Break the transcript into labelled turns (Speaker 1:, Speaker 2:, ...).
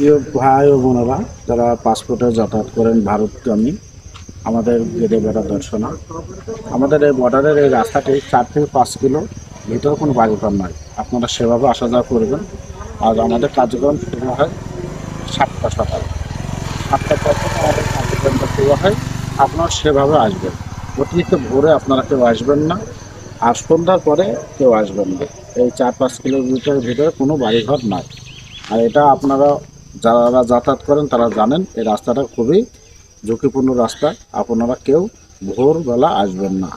Speaker 1: প্রিয় ভাই ও বোনেরা, যারা পাসপোর্টে যাতায়াত করেন ভারতগামী, আমাদের গেটে বেড়া দর্শনা, আমাদের এই বর্ডারের এই রাস্তাটি 4 থেকে 5 কিলো ভিতরে কোনো বাড়িঘর নয়। আপনারা সেভাবে আসা যাওয়া করবেন। আর আমাদের কার্যক্রম শুরু হয় 7টা সকালে। 7টার পর থেকে আমাদের কার্যক্রমটা শুরু হয়। আপনারা সেভাবে আসবেন। অতিরিক্ত ভোরে আপনারা কেউ আসবেন না, আর সন্ধ্যার পরে কেউ আসবেন না। এই 4-5 কিলোমিটারের ভিতরে কোনো বাড়িঘর নাই। আর এটা আপনারা যারা যাতায়াত করেন তারা জানেন, এই রাস্তাটা খুবই ঝুঁকিপূর্ণ রাস্তা। আপনারা কেউ ভোরবেলা আসবেন না।